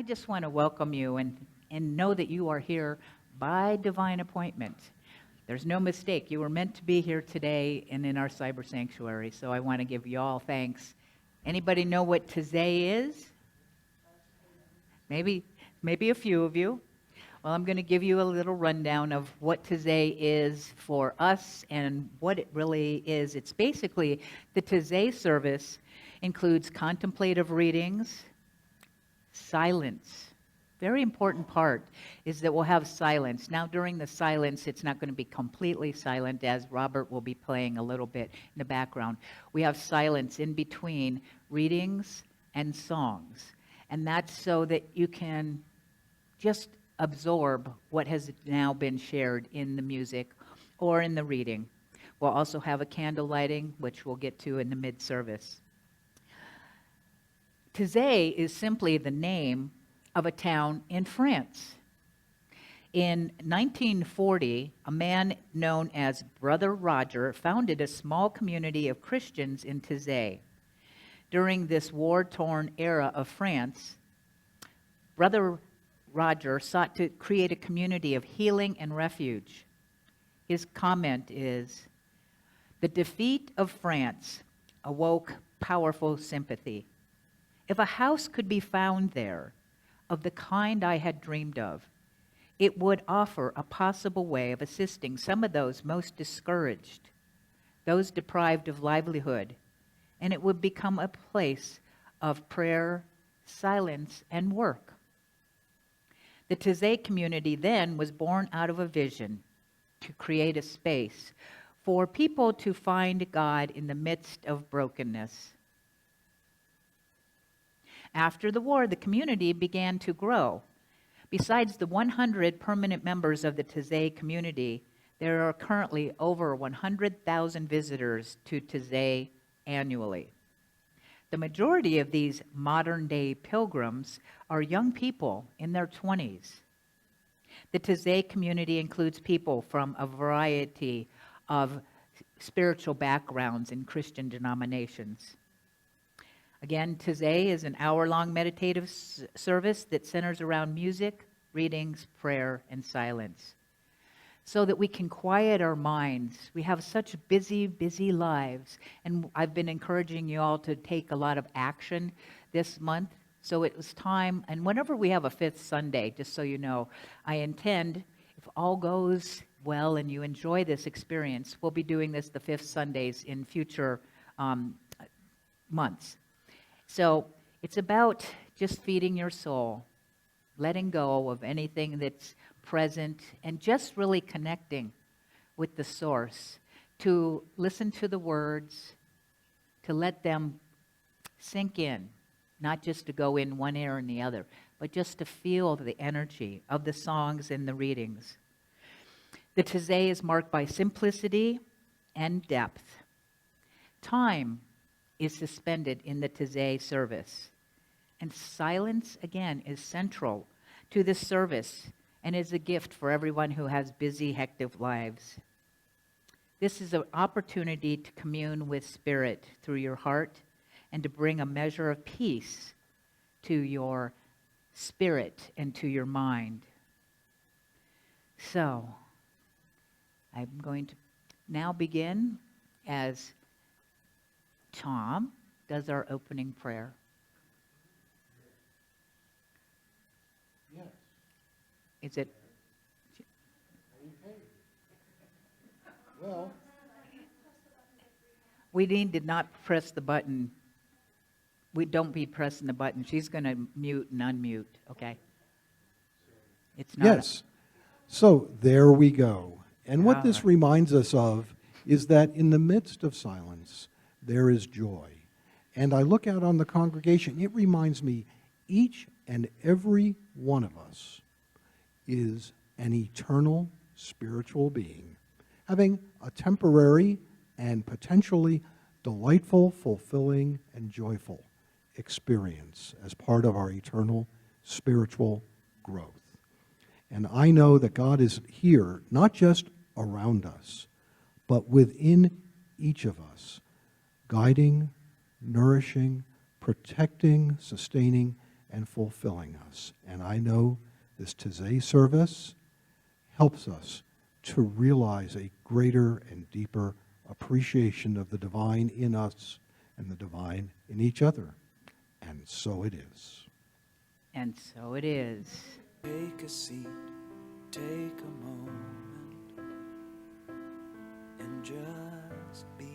just want to welcome you and know that you are here by divine appointment. There's no mistake. You were meant to be here today and in our cyber sanctuary, so I want to give you all thanks. Anybody know what Taize is? Maybe a few of you. Well, I'm going to give you a little rundown of what Taize is for us and what it really is. It's basically, the Taize service includes contemplative readings, silence. Very important part is that we'll have silence. Now, during the silence, it's not going to be completely silent, as Robert will be playing a little bit in the background. We have silence in between readings and songs. And that's so that you can just absorb what has now been shared in the music or in the reading. We'll also have a candle lighting, which we'll get to in the mid-service. Taize is simply the name of a town in France. In 1940, a man known as Brother Roger founded a small community of Christians in Taize. During this war-torn era of France, Brother Roger sought to create a community of healing and refuge. His comment is, "The defeat of France awoke powerful sympathy. If a house could be found there, of the kind I had dreamed of, it would offer a possible way of assisting some of those most discouraged, those deprived of livelihood, and it would become a place of prayer, silence, and work." The Taize community then was born out of a vision to create a space for people to find God in the midst of brokenness. After the war, the community began to grow. Besides the 100 permanent members of the Taize community, there are currently over 100,000 visitors to Taize annually. The majority of these modern-day pilgrims are young people in their 20s. The Taize community includes people from a variety of spiritual backgrounds and Christian denominations. Again, Taize is an hour-long meditative service that centers around music, readings, prayer, and silence, so that we can quiet our minds. We have such busy, busy lives, and I've been encouraging you all to take a lot of action this month. So it was time, and whenever we have a fifth Sunday, just so you know, I intend, if all goes well and you enjoy this experience, we'll be doing this the fifth Sundays in future months. So it's about just feeding your soul, letting go of anything that's present, and just really connecting with the source, to listen to the words, to let them sink in, not just to go in one ear and the other, but just to feel the energy of the songs and the readings. The Taize is marked by simplicity and depth. Time is suspended in the Taize service. And silence, again, is central to this service and is a gift for everyone who has busy, hectic lives. This is an opportunity to commune with Spirit through your heart and to bring a measure of peace to your spirit and to your mind. So, I'm going to now begin as Tom does our opening prayer. Yes. Is it? Okay. Well, We need to not press the button. We don't be pressing the button. She's going to mute and unmute, okay? It's not. yes. So there we go. And what this Alright. reminds us of is that in the midst of silence, there is joy. And I look out on the congregation, it reminds me each and every one of us is an eternal spiritual being, having a temporary and potentially delightful, fulfilling, and joyful experience as part of our eternal spiritual growth. And I know that God is here, not just around us, but within each of us, guiding, nourishing, protecting, sustaining, and fulfilling us. And I know this Taize service helps us to realize a greater and deeper appreciation of the divine in us and the divine in each other. And so it is. And so it is. Take a seat, take a moment, and just be.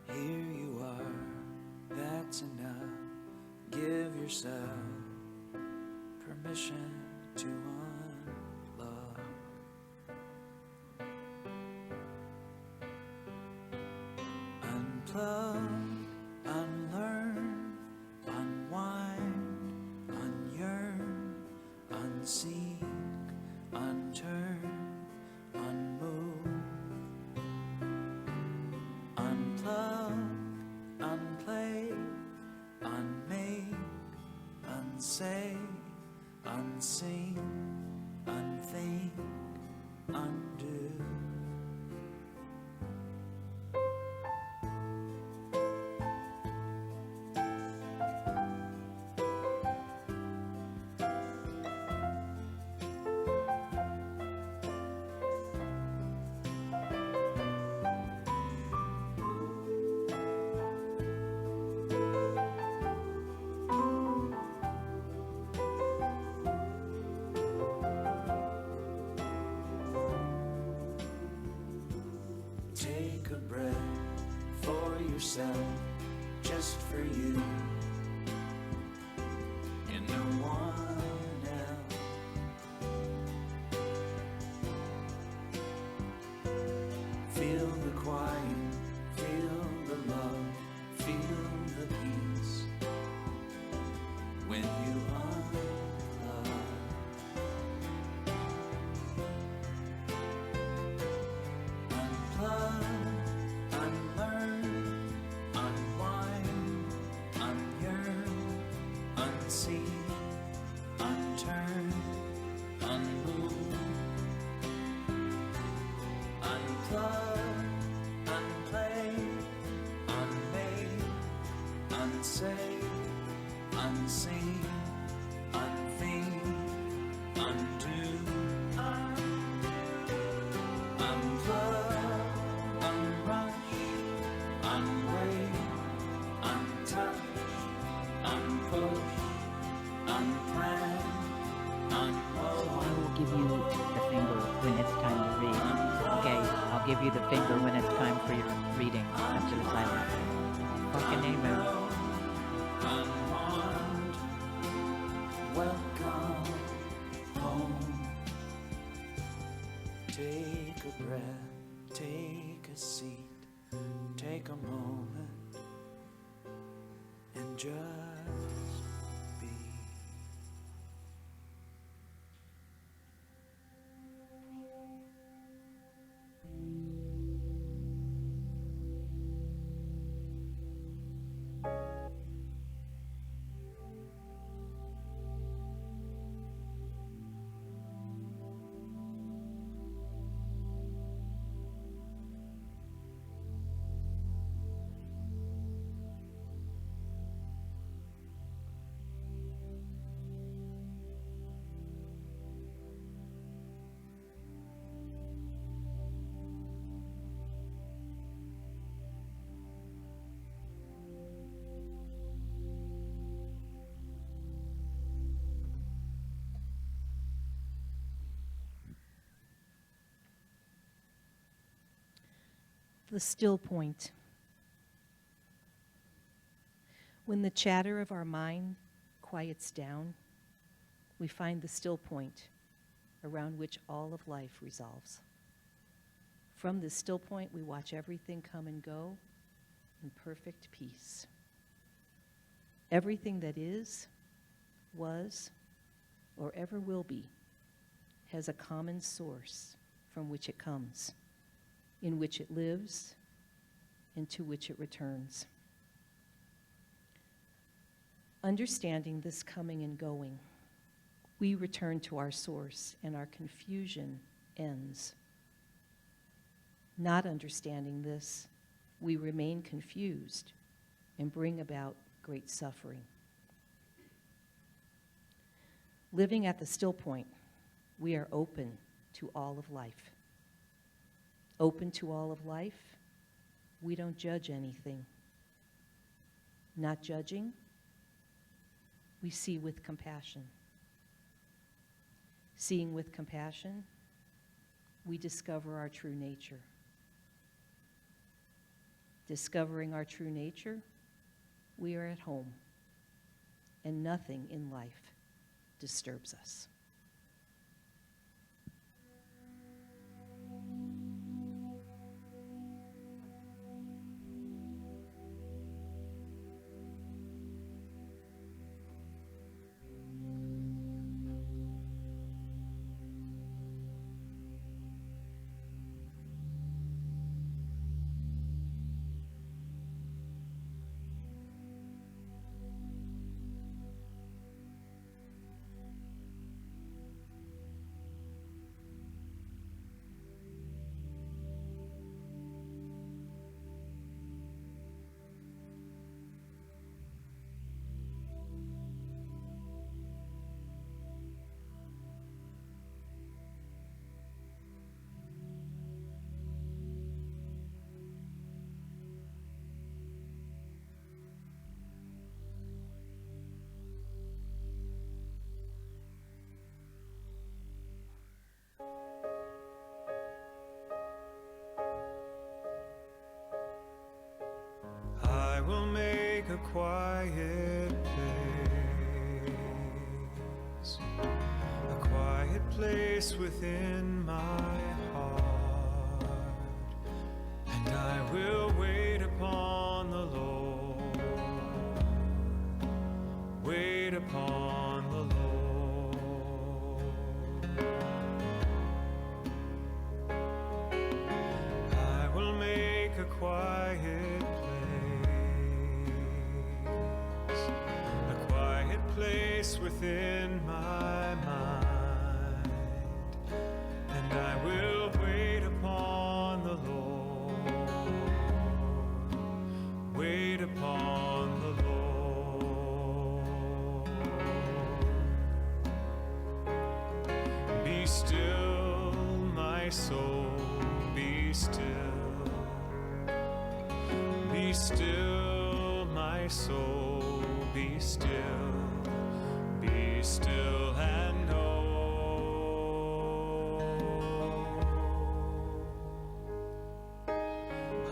Here you are, that's enough. Give yourself permission to unplug. Unplug, unlearn, unwind, unyearn, unseek, unturn, unmove. Unplug, unplay, unmake, unsay, unsing, unthink, undo. Take a breath for yourself, just for you, and no one else. Feel the quiet, feel the love, feel the peace when you unplug. Unplug, unlearn, unwind, unyearn, unsee, unturn, unmove. Unplug, unplay, unmake, unsay, unseen, unthink, undo. Unplug, unrush, unwait, untouch, unpush, unplan, I will give you the finger when it's time to read. Okay, I'll give you the finger when it's time for your reading after the silence. Fucking amen. unharmed. Welcome home. Take a breath, take a seat, take a moment, and just be. The still point. When the chatter of our mind quiets down, we find the still point around which all of life resolves. From this still point, we watch everything come and go in perfect peace. Everything that is, was, or ever will be has a common source from which it comes, in which it lives, and to which it returns. Understanding this coming and going, we return to our source and our confusion ends. Not understanding this, we remain confused and bring about great suffering. Living at the still point, we are open to all of life. Open to all of life, we don't judge anything. Not judging, we see with compassion. Seeing with compassion, we discover our true nature. Discovering our true nature, we are at home, and nothing in life disturbs us. I will make a quiet place within my heart, and I will wait upon the Lord, wait upon the Lord. I will make a quiet place within my mind, and I will wait upon the Lord, wait upon the Lord. Be still, my soul, be still. Be still, my soul, be still. Be still and know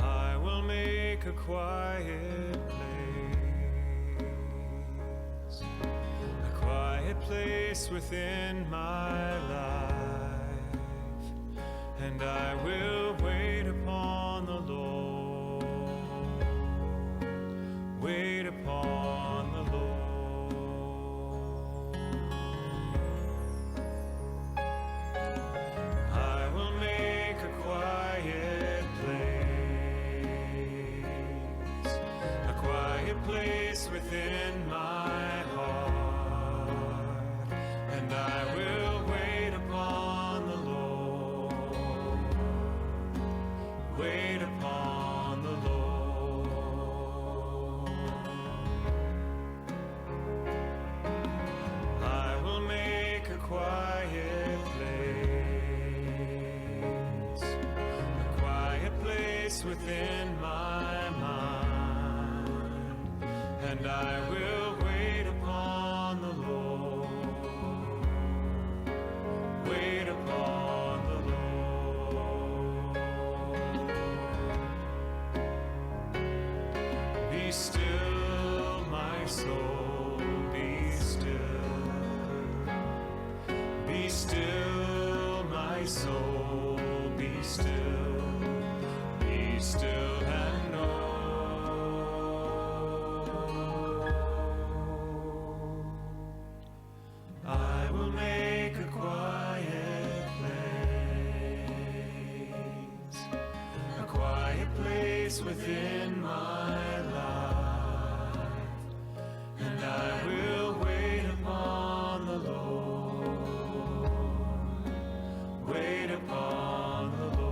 I will make a quiet place within my life, and I will wait upon the Lord, wait upon the Lord. Within my heart, and I will wait upon the Lord, wait upon the Lord. I will make a quiet place within my mind, and I will wait upon the Lord, wait upon the Lord. Be still, my soul, be still. Be still, my soul, be still. Be still and know I will make a quiet place within my life, and I will wait upon the Lord, wait upon the Lord.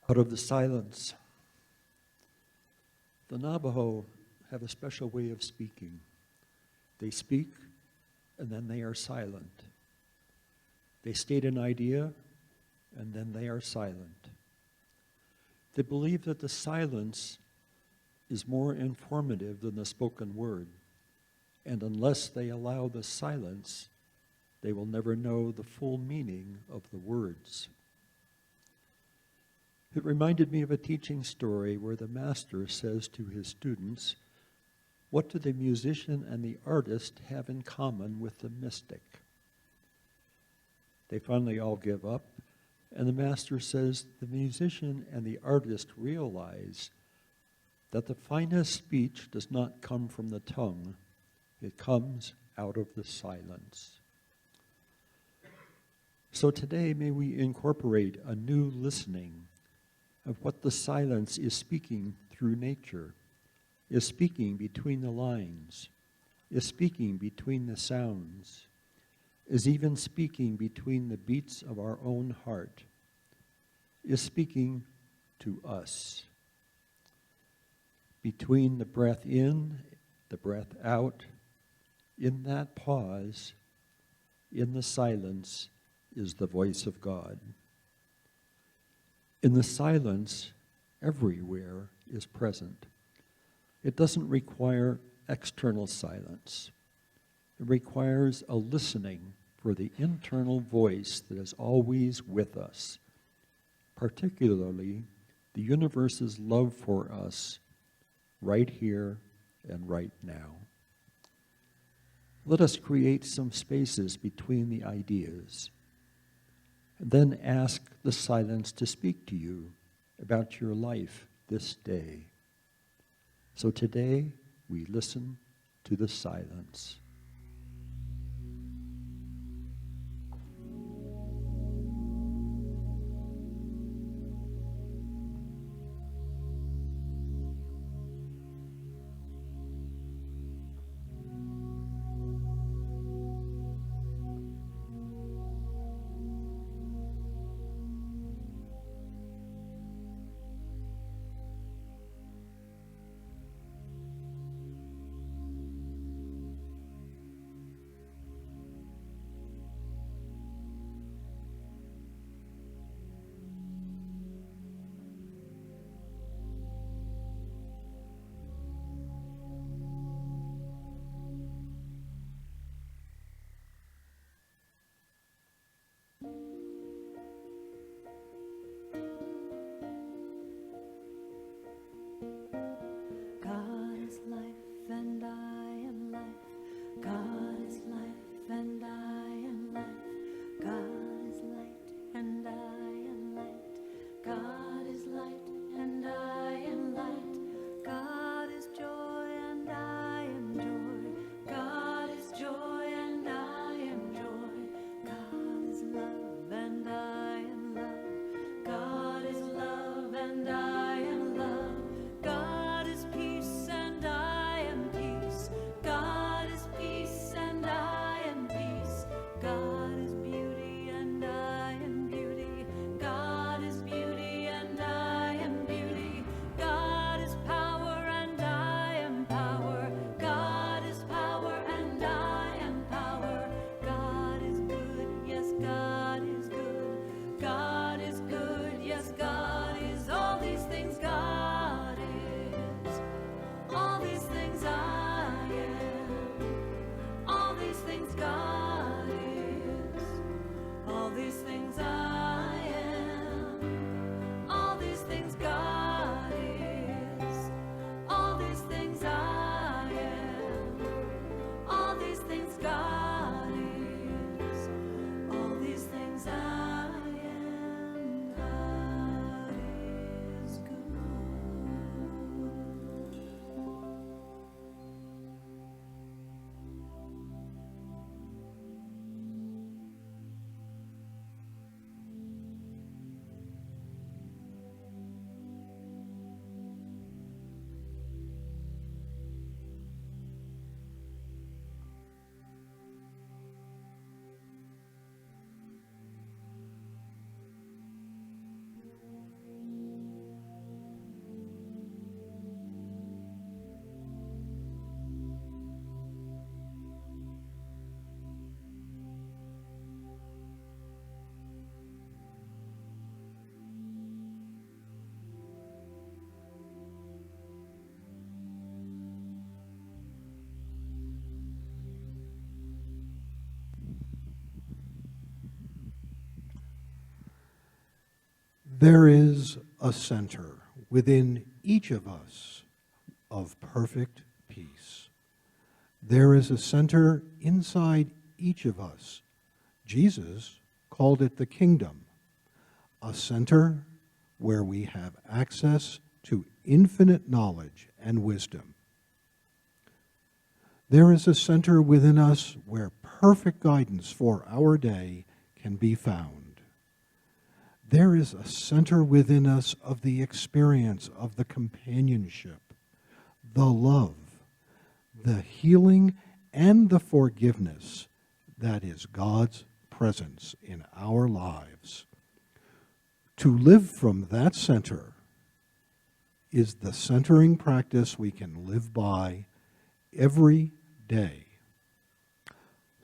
Out of the silence. The Navajo have a special way of speaking. They speak, and then they are silent. They state an idea, and then they are silent. They believe that the silence is more informative than the spoken word, and unless they allow the silence, they will never know the full meaning of the words. It reminded me of a teaching story where the master says to his students, "What do the musician and the artist have in common with the mystic?" They finally all give up, and the master says the musician and the artist realize that the finest speech does not come from the tongue, it comes out of the silence. So today, may we incorporate a new listening of what the silence is speaking through nature, is speaking between the lines, is speaking between the sounds, is even speaking between the beats of our own heart, is speaking to us. Between the breath in, the breath out, in that pause, in the silence, is the voice of God. In the silence, everywhere is present. It doesn't require external silence. It requires a listening for the internal voice that is always with us, particularly the universe's love for us right here and right now. Let us create some spaces between the ideas, and then ask the silence to speak to you about your life this day. So today, we listen to the silence. God is life and I am life. God is life and I am life. God is light and I am light. God is light and I am light. God is joy and I am joy. God is joy and I am joy. God is love and I am love. God is love and I am love. God is peace and I am peace. God is peace and I am peace. God is beauty and I am beauty. God is beauty and I am beauty. There is a center within each of us of perfect peace. There is a center inside each of us. Jesus called it the kingdom, a center where we have access to infinite knowledge and wisdom. There is a center within us where perfect guidance for our day can be found. There is a center within us of the experience of the companionship, the love, the healing, and the forgiveness that is God's presence in our lives. To live from that center is the centering practice we can live by every day.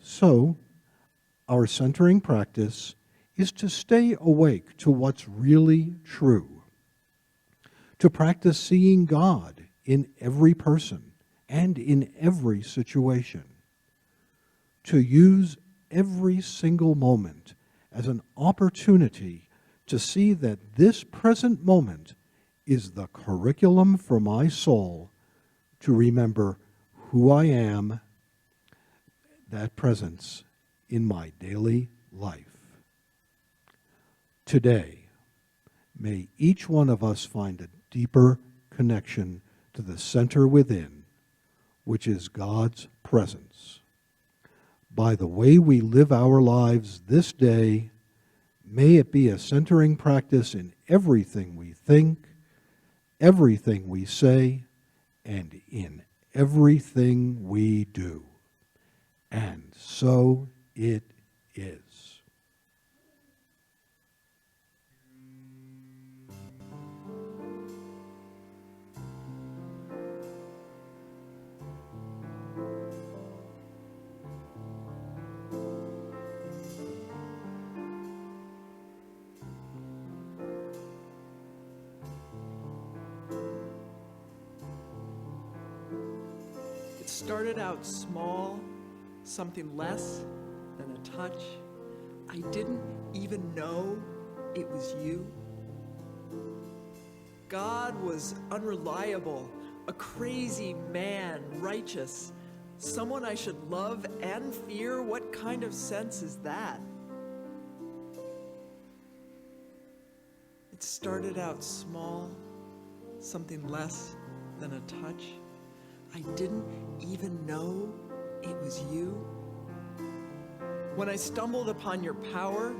So, our centering practice is to stay awake to what's really true, to practice seeing God in every person and in every situation, to use every single moment as an opportunity to see that this present moment is the curriculum for my soul to remember who I am, that presence in my daily life. Today, may each one of us find a deeper connection to the center within, which is God's presence. By the way we live our lives this day, may it be a centering practice in everything we think, everything we say, and in everything we do. And so it is. It started out small, something less than a touch. I didn't even know it was you. God was unreliable, a crazy man, righteous, someone I should love and fear. What kind of sense is that? It started out small, something less than a touch. I didn't even know it was you. When I stumbled upon your power,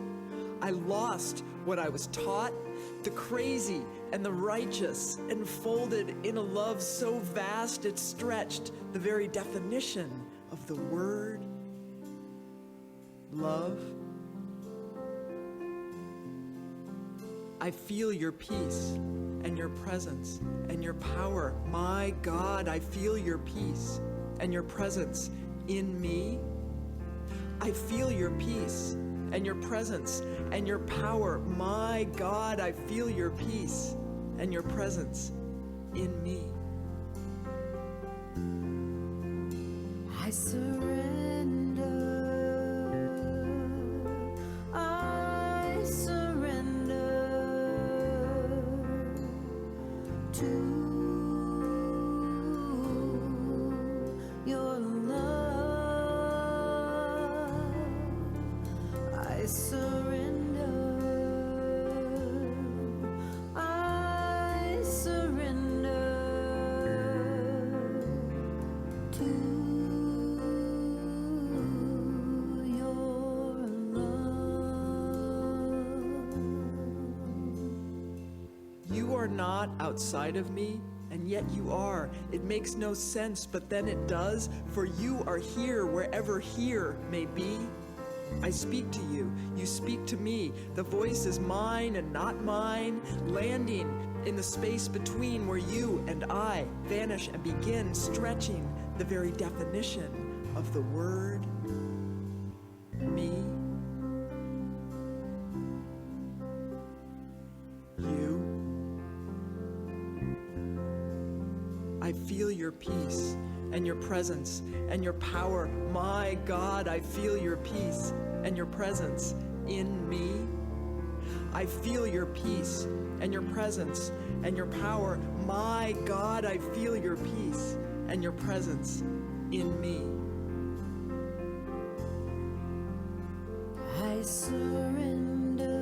I lost what I was taught. The crazy and the righteous enfolded in a love so vast it stretched the very definition of the word love. I feel your peace and your presence and your power. My God, I feel your peace and your presence in me. I feel your peace and your presence and your power. My God, I feel your peace and your presence in me. I surrender. I surrender to your love. I surrender. I surrender to your love. You are not outside of me, and yet you are. It makes no sense, but then it does, for you are here wherever here may be. I speak to you, you speak to me. The voice is mine and not mine, landing in the space between where you and I vanish and begin, stretching the very definition of the word me. You. I feel your peace and your presence and your power. My God, I feel your peace and your presence in me. I feel your peace and your presence and your power. My God, I feel your peace and your presence in me. I surrender.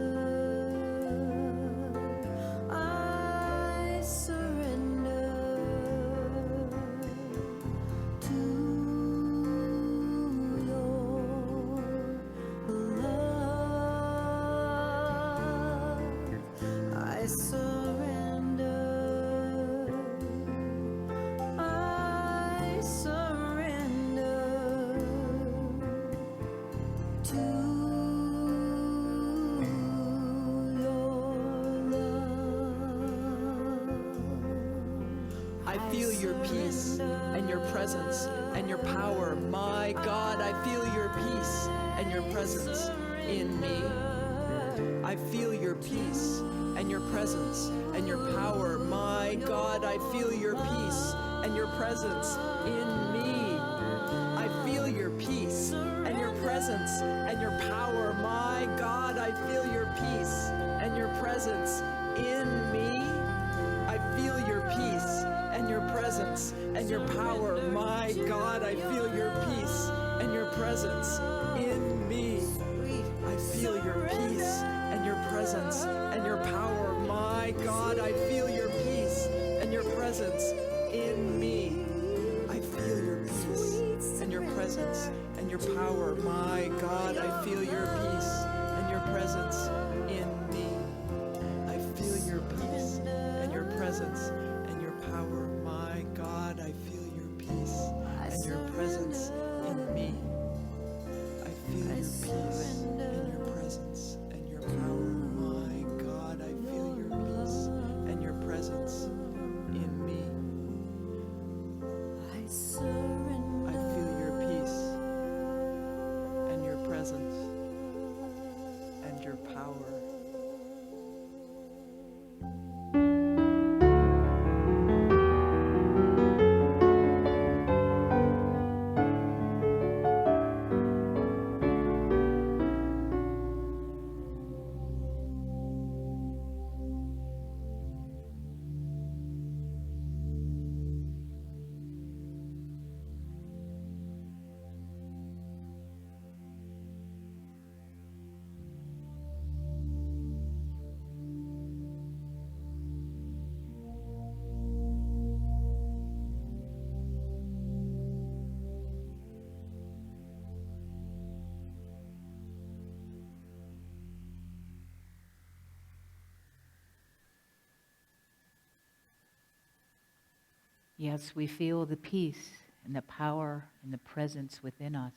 I surrender to your love. I surrender. I surrender to I feel your peace and your presence and your power. My God, I feel your peace and your presence in me. I feel your peace and your presence and your power. My God, I feel your peace and your presence in me. I feel your peace and your presence and your power. My God, I feel your peace and your presence in me. I feel your peace and your presence and your power. My God, I feel your peace and your presence in me. I feel your peace and your presence and your power. My God, I feel your peace and your presence in me. I feel your peace and your presence and your power. My God, I feel your peace and your presence in me. I feel your peace and your presence and your power. My God, I feel your peace and your presence in me. I feel your peace and your presence and your power. My God, I feel your peace and your presence in me. I surrender. I feel your peace and your presence and your power. Yes, we feel the peace and the power and the presence within us.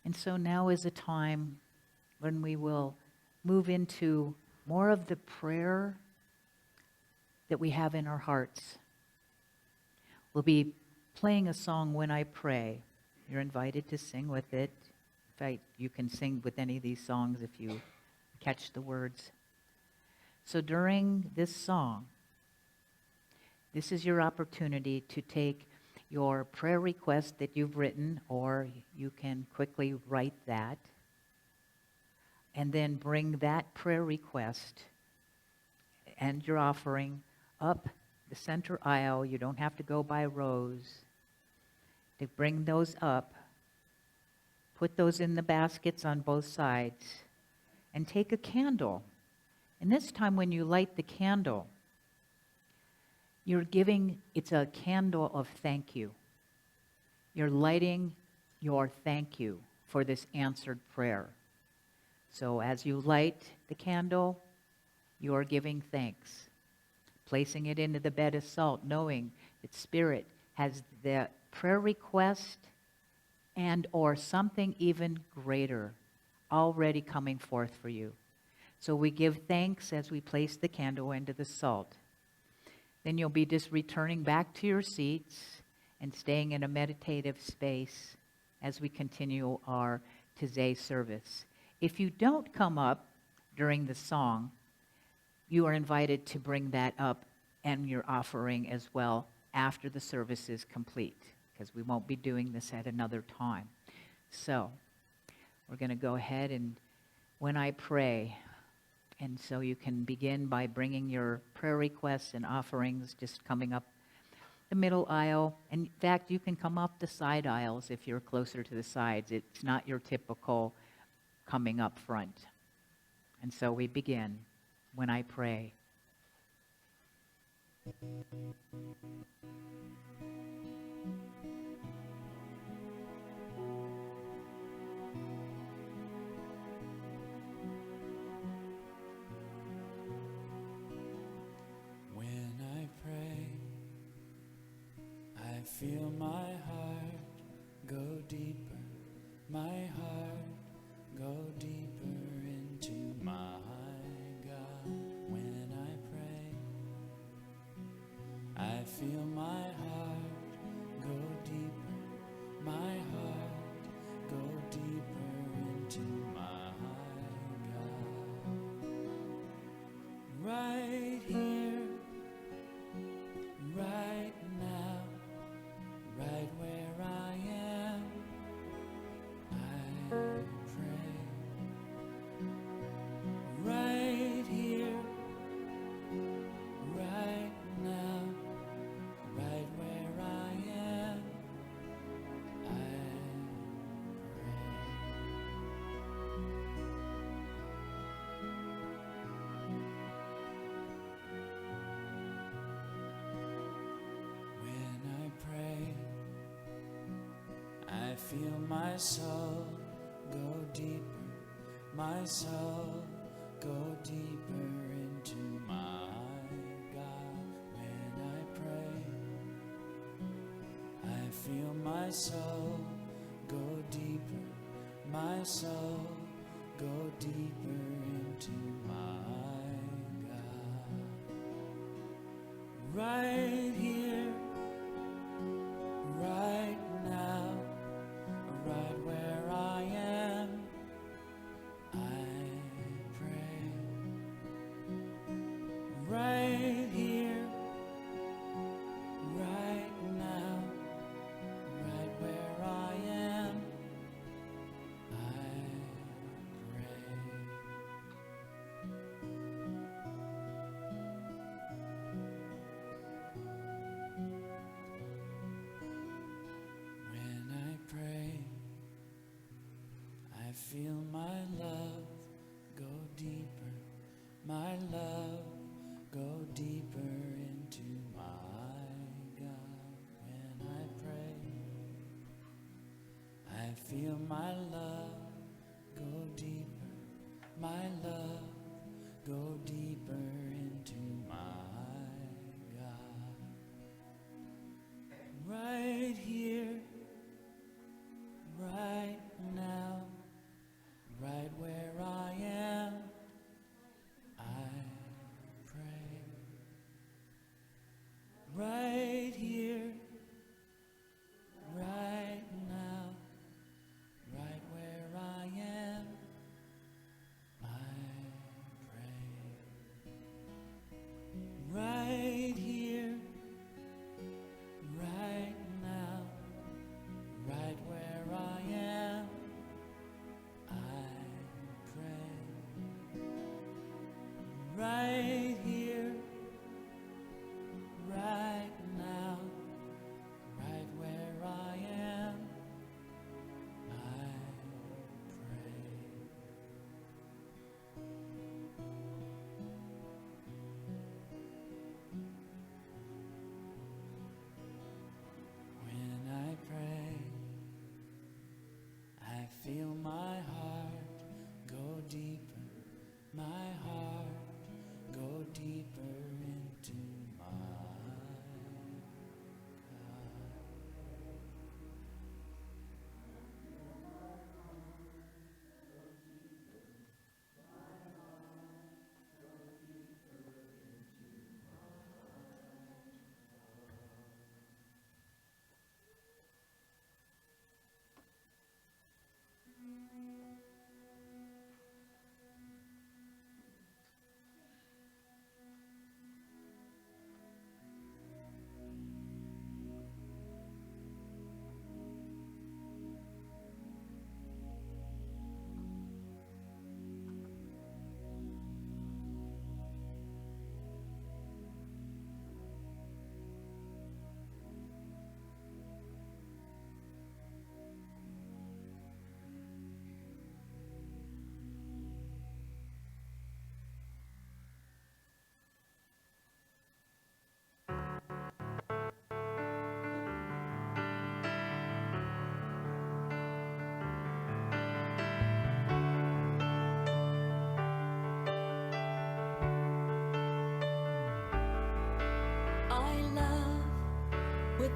And so now is a time when we will move into more of the prayer that we have in our hearts. We'll be playing a song, When I Pray. You're invited to sing with it. In fact, you can sing with any of these songs if you catch the words. So during this song, this is your opportunity to take your prayer request that you've written, or you can quickly write that, and then bring that prayer request and your offering up the center aisle. You don't have to go by rows. To bring those up, put those in the baskets on both sides, and take a candle. And this time when you light the candle, it's a candle of thank you. You're lighting your thank you for this answered prayer. So as you light the candle, you are giving thanks, placing it into the bed of salt, knowing that Spirit has the prayer request and or something even greater already coming forth for you. So we give thanks as we place the candle into the salt. Then you'll be just returning back to your seats and staying in a meditative space as we continue our Taize service. If you don't come up during the song, you are invited to bring that up and your offering as well after the service is complete, because we won't be doing this at another time. So we're going to go ahead and when I pray, and so you can begin by bringing your prayer requests and offerings, just coming up the middle aisle. And in fact, you can come up the side aisles if you're closer to the sides. It's not your typical coming up front. And so we begin when I pray. When I pray, I feel my heart go deeper, my heart go deeper into my God. When I pray, I feel my heart go deeper, my heart go deeper into my God. Right here, right now, right where I am, I pray. Right here, right now, right where I am, I pray. When I pray, I feel my soul go deeper, my soul go deeper into my God. When I pray, I feel my soul go deeper, my soul go deeper into my God. Right here, right now, right where I am, I pray. Right here, right now, right where I am, I pray. When I pray, I feel my love go deeper, my love go deeper into my God. When I pray, I feel my love go deeper, my love go deeper into my God. Right here, right now, right where I am, I pray. Right here, right now, right where I am, I pray. Right here, right now, right where I am, I pray. Right here, right now, right where I am, I pray. When I pray, I feel my heart go deeper, my heart go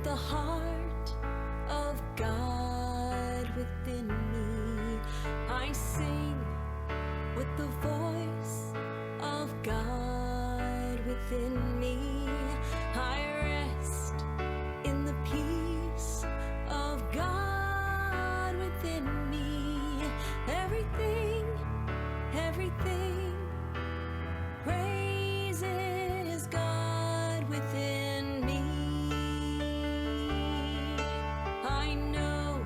with the heart of God within me. I sing with the voice of God within me. I rest in the peace of God within me. Everything, everything praises God within me. I know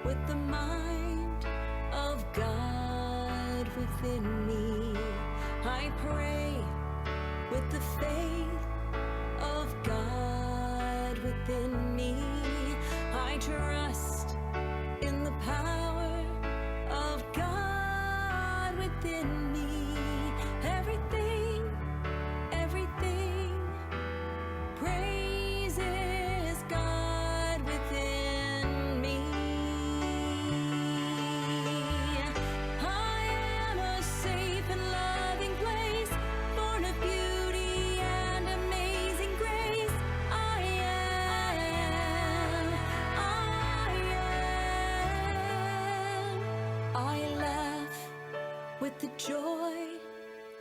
with the mind of God within me. I pray with the faith of God within me. I trust in the power of God within me. Everything, everything praises God within me. I am a safe and loving place, born of beauty and amazing grace. I laugh with the joy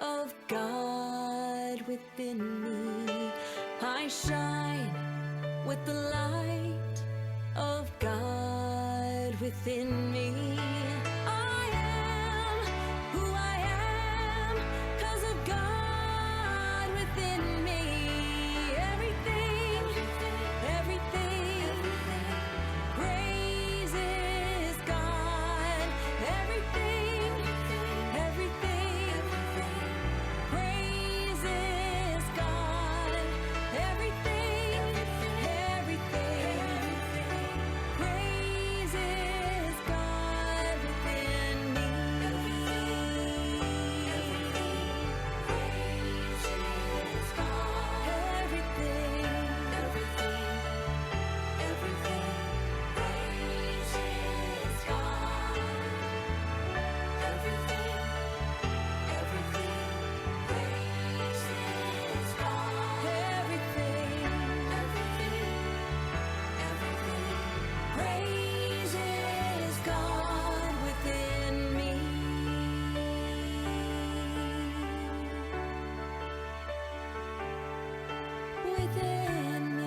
of God within me. I shine with the light of God within me. I am who I am 'cause of God within me. Everything, everything praises God. Everything, everything praises God. Everything, everything praises God within me. Praises God. Everything, everything praises God. Everything, praises God. Everything, praises God within me. Within me.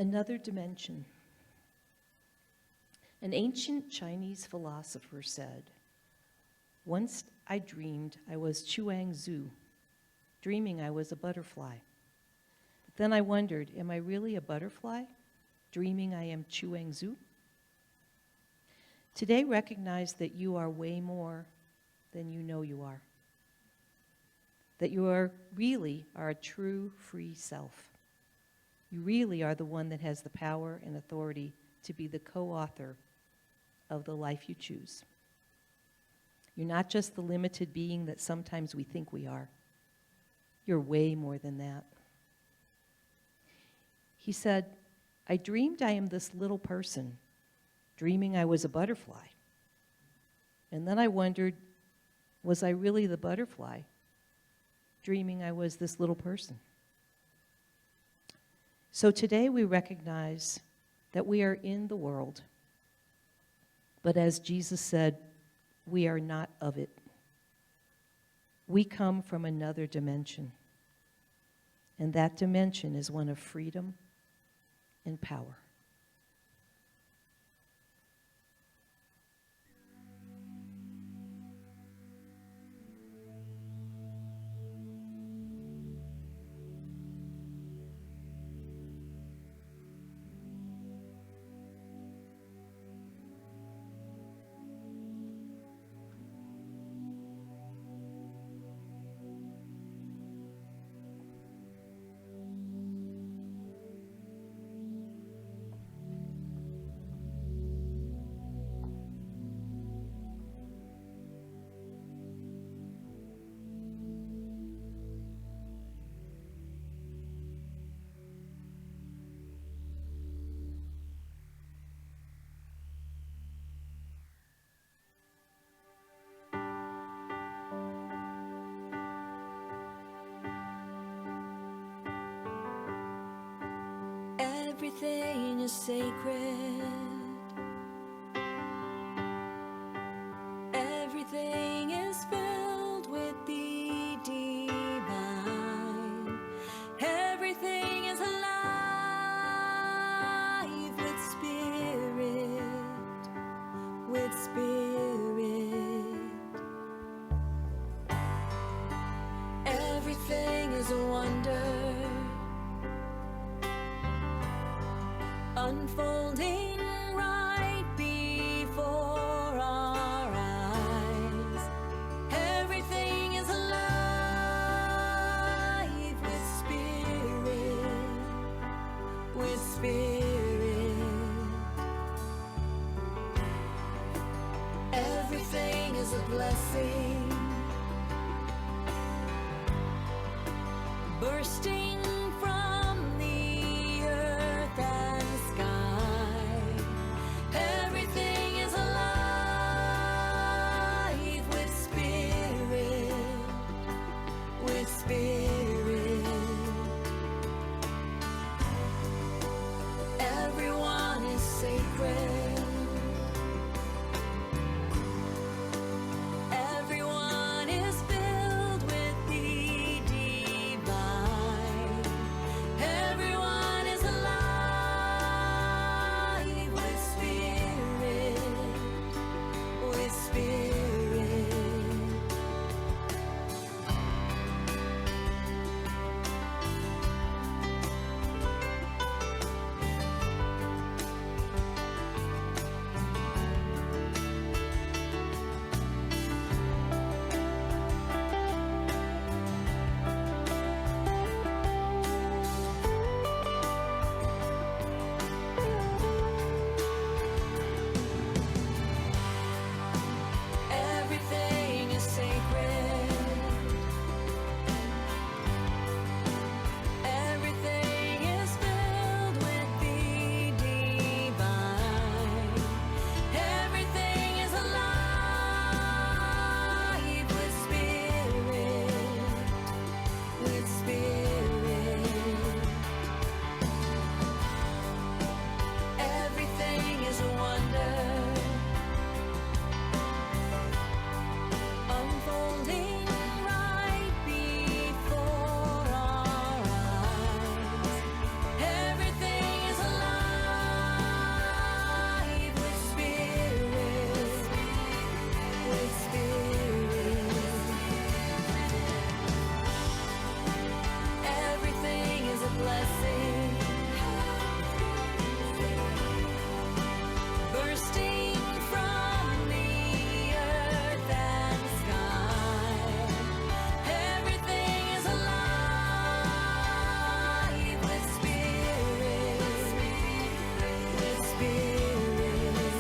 Another dimension. An ancient Chinese philosopher said, "Once I dreamed I was Chuang Tzu, dreaming I was a butterfly. But then I wondered, am I really a butterfly, dreaming I am Chuang Tzu?" Today, recognize that you are way more than you know you are. That you are really are a true free self. You really are the one that has the power and authority to be the co-author of the life you choose. You're not just the limited being that sometimes we think we are. You're way more than that. He said, "I dreamed I am this little person, dreaming I was a butterfly. And then I wondered, was I really the butterfly, dreaming I was this little person?" So today we recognize that we are in the world, but as Jesus said, we are not of it. We come from another dimension. And that dimension is one of freedom and power. Everything is sacred. Everything is filled with the divine. Everything is alive with spirit, with spirit. Everything is a wonder, unfolding right before our eyes. Everything is alive with spirit, with spirit. Everything is a blessing, bursting from the earth and sky. Everything is alive with spirit, with spirit. Everyone is sacred. Everyone is filled with the divine. Everyone is alive with spirit, with spirit. Everything is sacred. Everything is filled with the divine. Everything is alive with spirit, with spirit. Everything is a wonder, unfolding right before our eyes. Everything is alive with spirit, with spirit. Everything is a blessing, bursting from the earth and sky. Everything is alive with spirit, with spirit.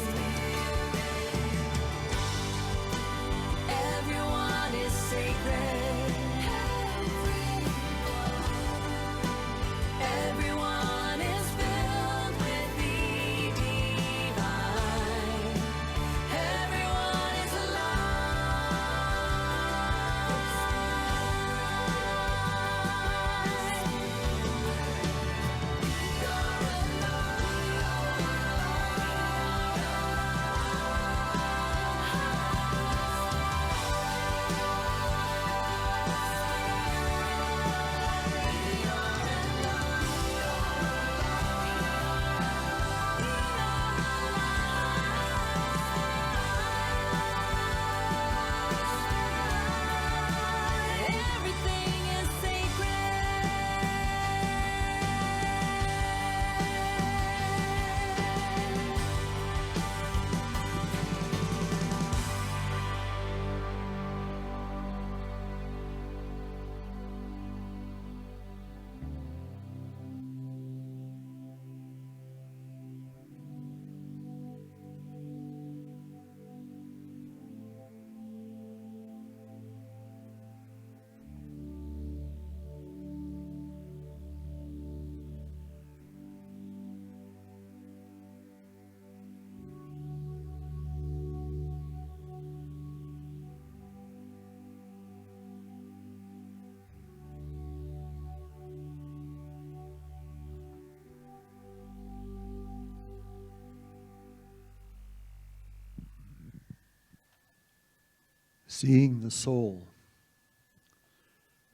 Seeing the soul.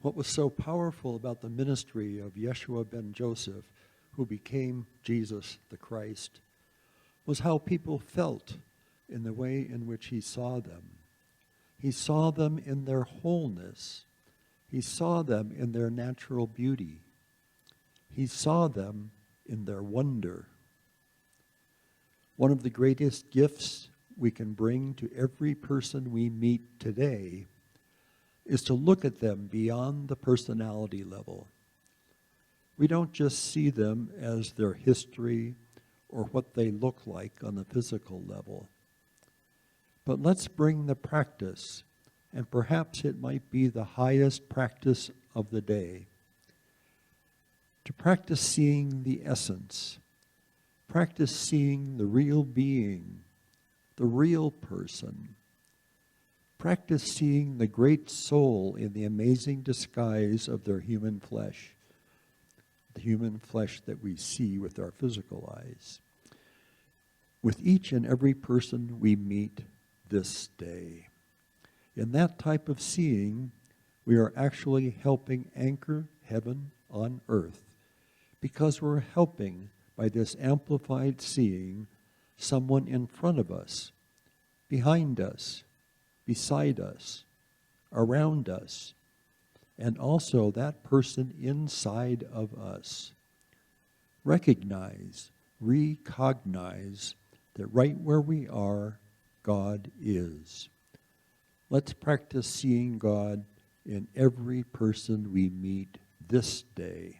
What was so powerful about the ministry of Yeshua ben Joseph, who became Jesus the Christ, was how people felt in the way in which he saw them. He saw them in their wholeness. He saw them in their natural beauty. He saw them in their wonder. One of the greatest gifts we can bring to every person we meet today is to look at them beyond the personality level. We don't just see them as their history or what they look like on the physical level. But let's bring the practice, and perhaps it might be the highest practice of the day, to practice seeing the essence, practice seeing the real being, the real person. Practice seeing the great soul in the amazing disguise of their human flesh, the human flesh that we see with our physical eyes. With each and every person we meet this day. In that type of seeing, we are actually helping anchor heaven on earth, because we're helping, by this amplified seeing, someone in front of us, behind us, beside us, around us, and also that person inside of us. Recognize, recognize that right where we are, God is. Let's practice seeing God in every person we meet this day.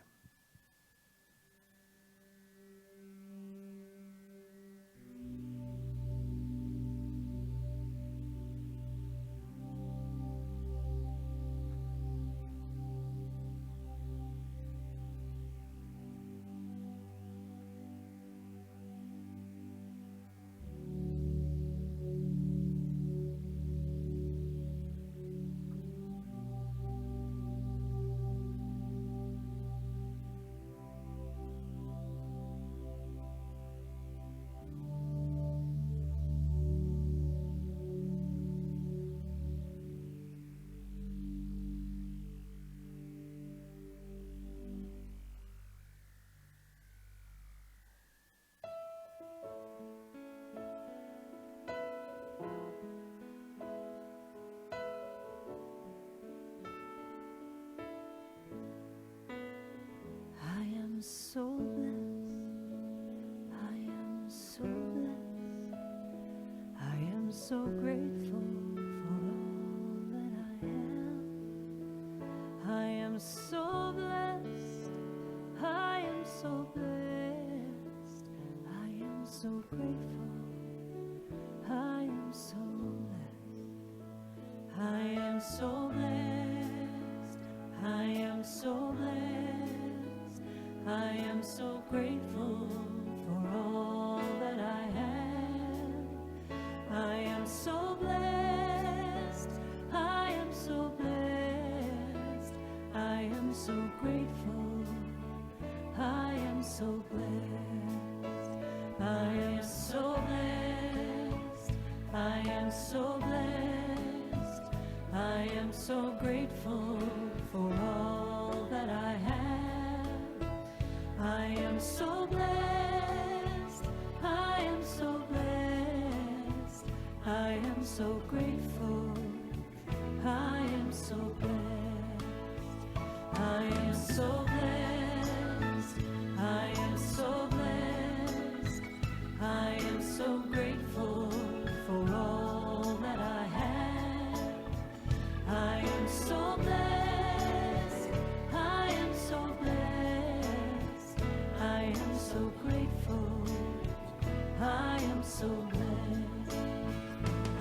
I am so blessed. I am so blessed. I am so grateful for all that I am. I am so blessed. I am so blessed. I am so grateful. I am so blessed. I am so blessed. I am so blessed. I am so grateful for all that I have. I am so blessed. I am so blessed. I am so grateful. I am so blessed. I am so blessed. I am so blessed. I am so grateful for all that I have. I am so blessed. I am so blessed. I am so grateful. I am so blessed. I am so blessed. I am so blessed. I am so grateful for all that I have. I am so blessed. I am so blessed. I am so grateful. I am so blessed.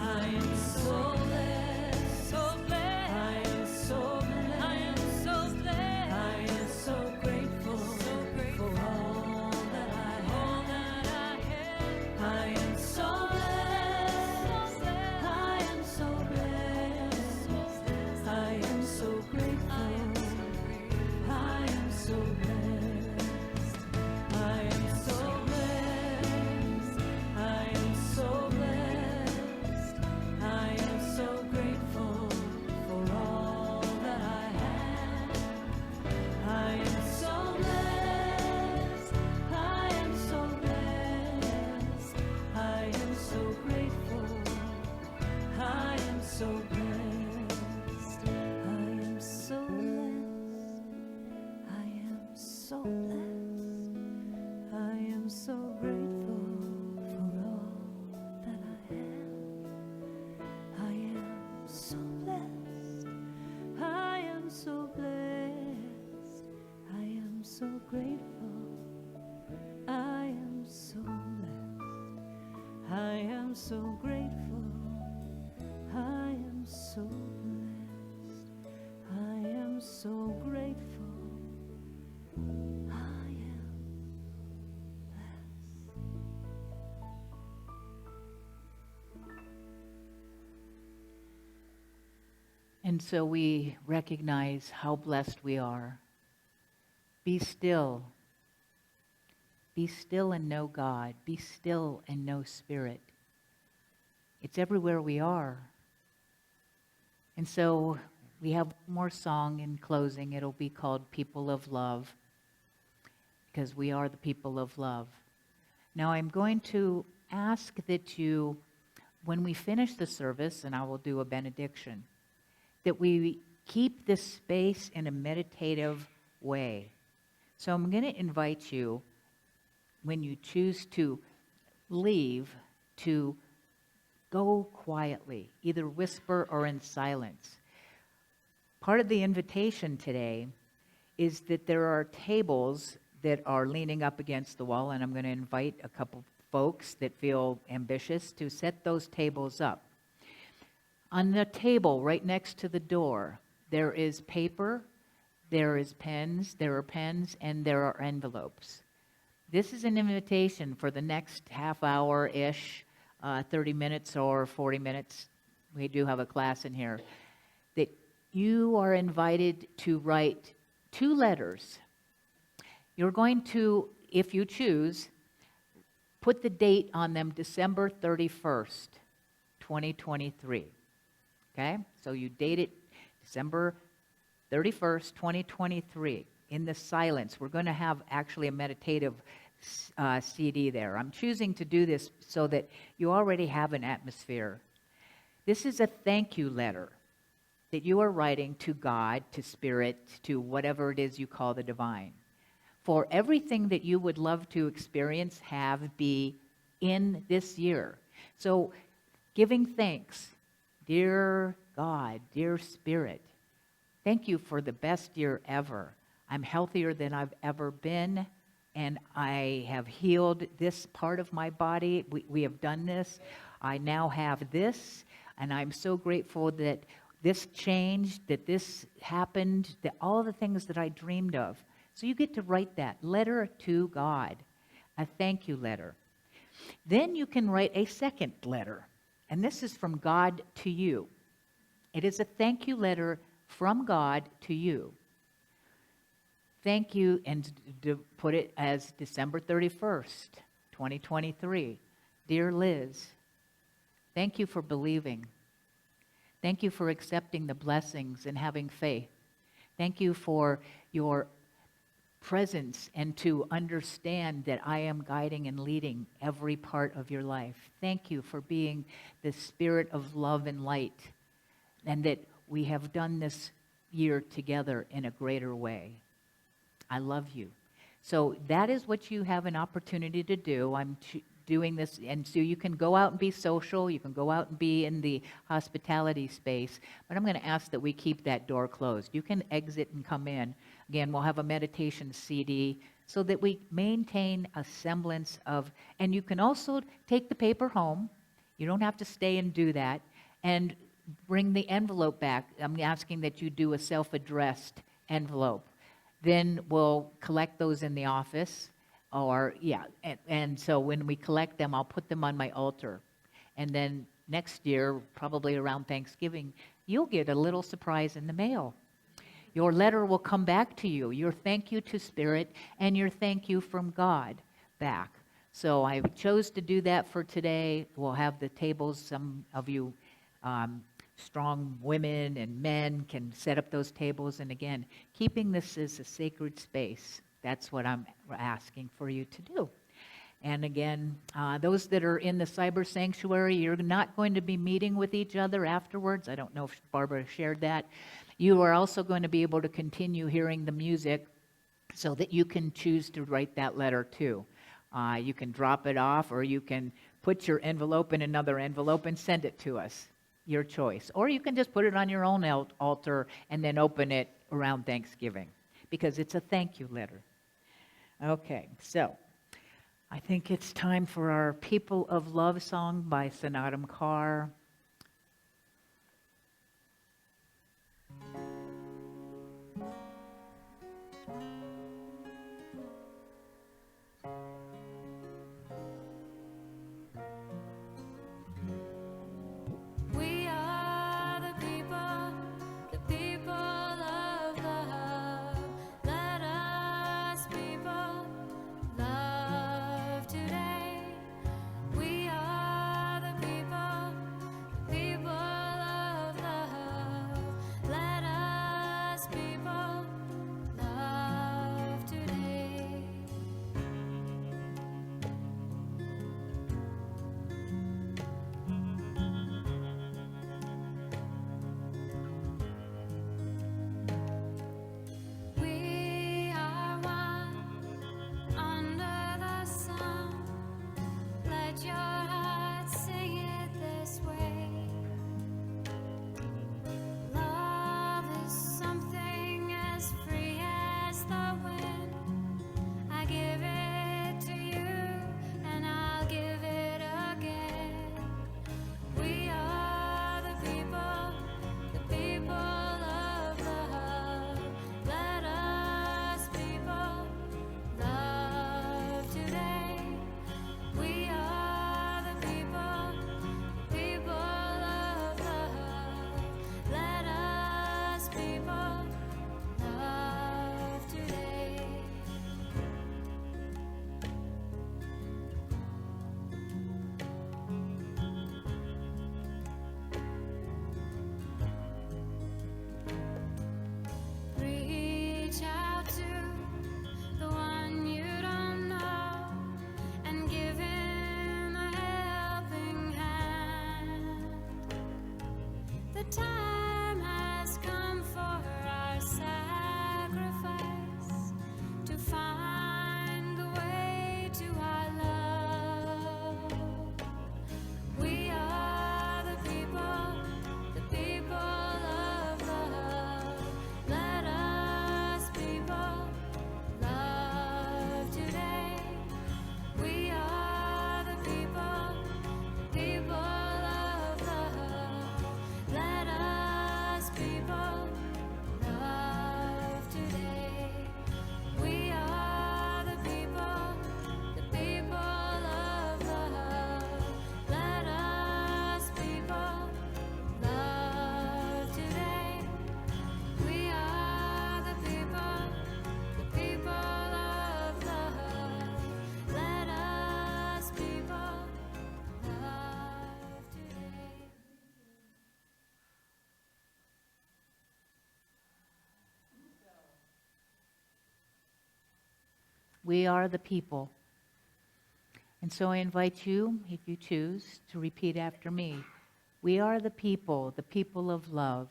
I am so blessed. So blessed. I am so blessed. I am so blessed. I am so grateful. So grateful for all that I have. I am so blessed. I am so blessed. I am so blessed. I am so grateful for all that I am. I am so blessed. I am so blessed. I am so grateful. I am so blessed. I am so grateful. I am so blessed. I am so grateful. I am blessed. And so we recognize how blessed we are. Be still. Be still and know God. Be still and know Spirit. It's everywhere we are. And so we have one more song in closing. It'll be called People of Love, because we are the people of love. Now I'm going to ask that you, when we finish the service, and I will do a benediction, that we keep this space in a meditative way. So I'm going to invite you, when you choose to leave, to go quietly, either whisper or in silence. Part of the invitation today is that there are tables that are leaning up against the wall, and I'm going to invite a couple folks that feel ambitious to set those tables up. On the table right next to the door, there is paper, there is pens, there are pens, and there are envelopes. This is an invitation for the next half hour-ish, 30 minutes or 40 minutes. We do have a class in here. That you are invited to write 2 letters. You're going to, if you choose, put the date on them, December 31st, 2023. Okay? So you date it December 31st, 2023. In the silence, we're going to have actually a meditative CD there. I'm choosing to do this so that you already have an atmosphere. This is a thank you letter that you are writing to God, to Spirit, to whatever it is you call the divine, for everything that you would love to experience, have, be in this year. So giving thanks, dear God, dear Spirit, thank you for the best year ever. I'm healthier than I've ever been, and I have healed this part of my body. We have done this. I now have this, and I'm so grateful that this changed, that this happened, that all the things that I dreamed of. So you get to write that letter to God, a thank you letter. Then you can write a second letter, and this is from God to you. It is a thank you letter from God to you. Thank you, and to put it as December 31st, 2023. Dear Liz, thank you for believing. Thank you for accepting the blessings and having faith. Thank you for your presence and to understand that I am guiding and leading every part of your life. Thank you for being the spirit of love and light, and that we have done this year together in a greater way. I love you. So that is what you have an opportunity to do. I'm doing this, and so you can go out and be social, you can go out and be in the hospitality space, but I'm going to ask that we keep that door closed. You can exit and come in. Again, we'll have a meditation CD so that we maintain a semblance of, and you can also take the paper home. You don't have to stay and do that, and bring the envelope back. I'm asking that you do a self-addressed envelope. Then we'll collect those in the office, and so when we collect them, I'll put them on my altar. And then next year, probably around Thanksgiving, you'll get a little surprise in the mail. Your letter will come back to you, your thank you to Spirit, and your thank you from God back. So I chose to do that for today. We'll have the tables, some of you strong women and men can set up those tables. And again, keeping this as a sacred space, that's what I'm asking for you to do. And again, those that are in the cyber sanctuary, you're not going to be meeting with each other afterwards. I don't know if Barbara shared that. You are also going to be able to continue hearing the music so that you can choose to write that letter too. You can drop it off, or you can put your envelope in another envelope and send it to us. Your choice. Or you can just put it on your own altar and then open it around Thanksgiving, because it's a thank you letter. Okay, so I think it's time for our People of Love song by Sonatum Carr. We are the people of love. Let us, people, love today. We are the people of love. Let us, people, love today. We are one under the sun. Let your heart sing it this way. Love is something as free as the wind. I give it to you, and I'll give it again. We are the people of love. Let us, people, love today. We are the people of love. Let us, people, love today. Reach out to the one you don't know and give him a helping hand. The time has come for our sacrifice to find the way to our love. We are the people of love. Let us, people, love today. We are the people of love. Let us, people, love today. We are the people of love. Let us, people, love today. We are the people of love. Let us, people, love today. We are the people. And so I invite you, if you choose, to repeat after me. We are the people of love.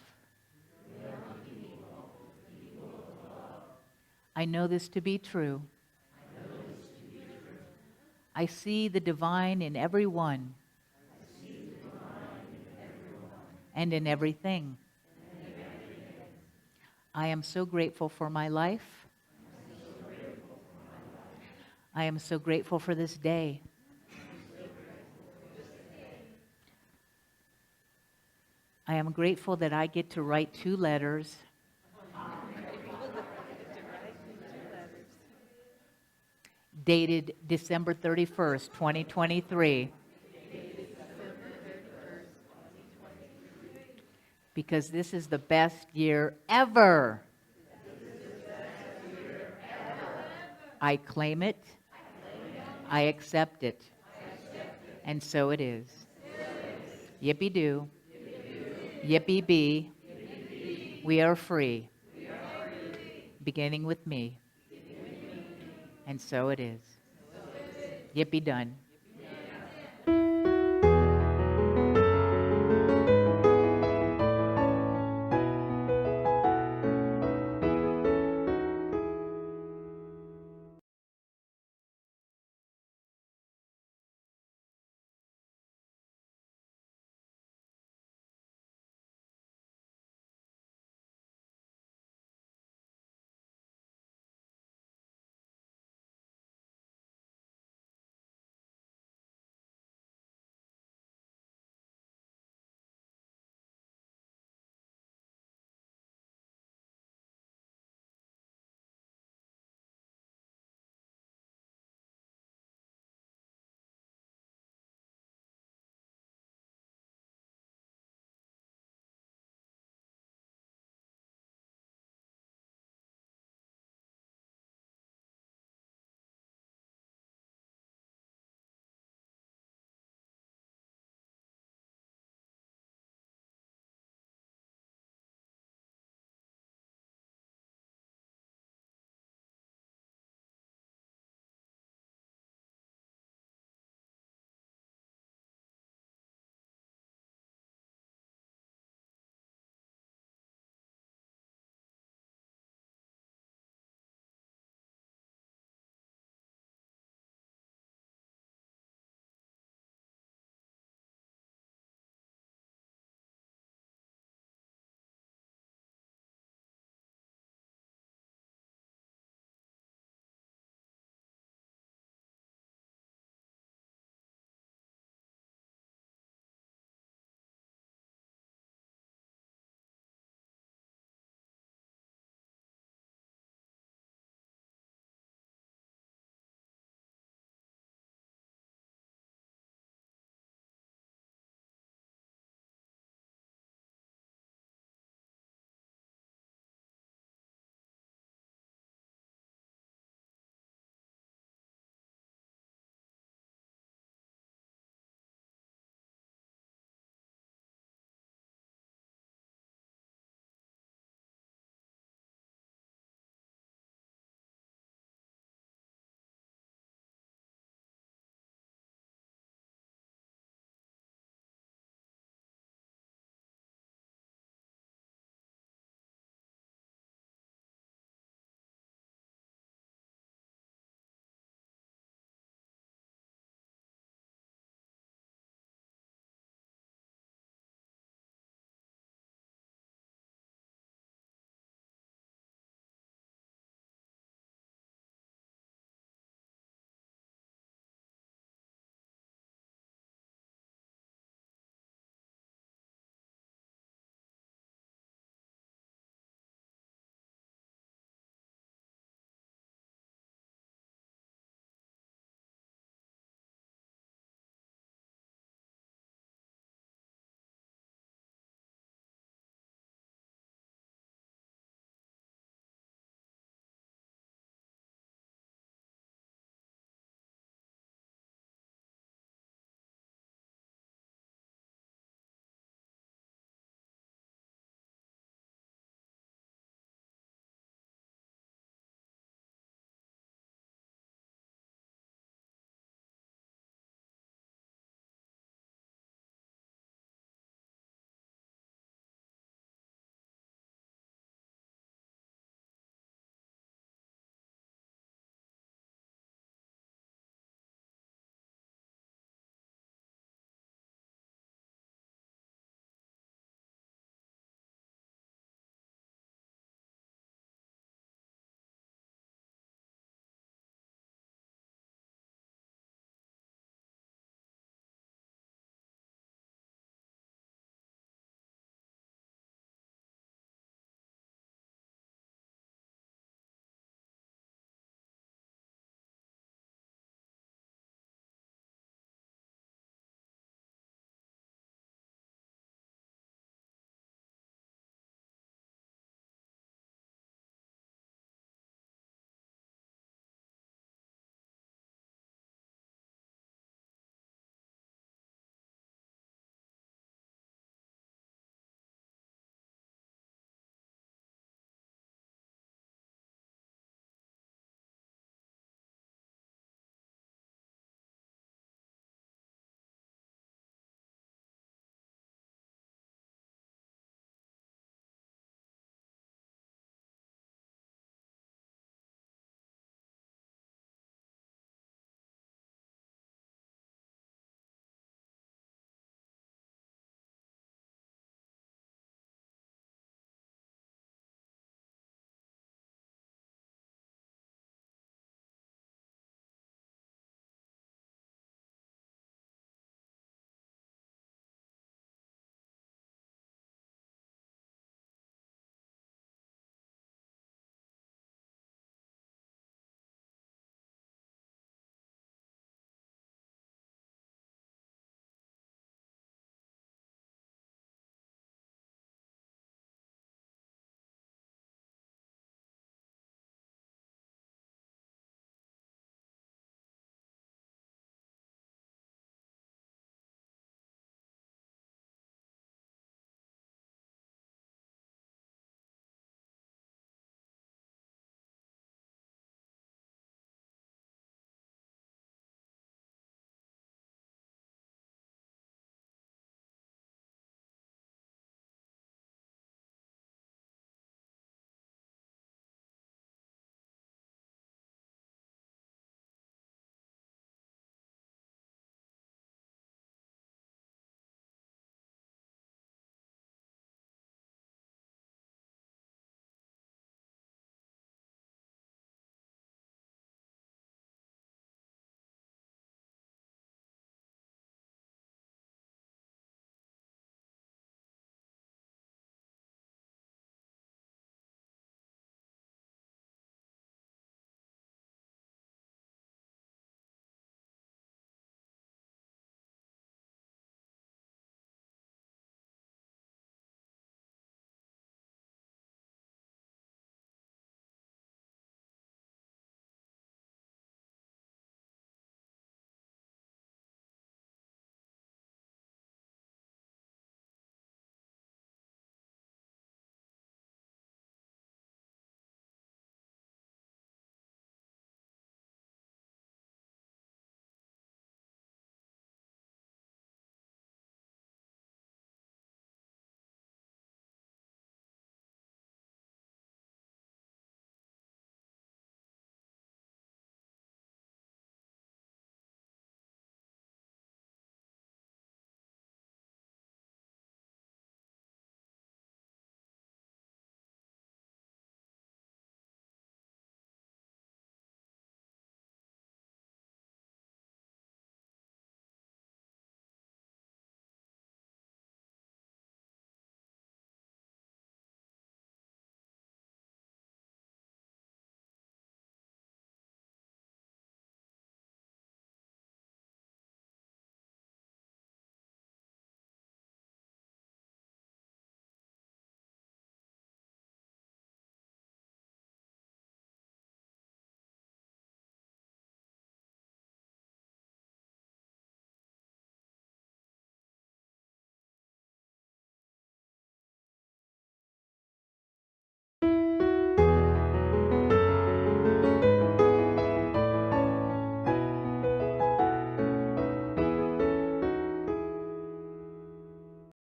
I know this to be true. I see the divine in everyone and in everything. I am so grateful for my life. I am so grateful for this day. I am grateful that I get to write 2 letters. Dated December 31st, 2023. Because this is the best year ever. I claim it. I accept it. And so it is. Yippee-doo. Yippee-bee. We are free. Beginning with me. And so it is. Yippee done.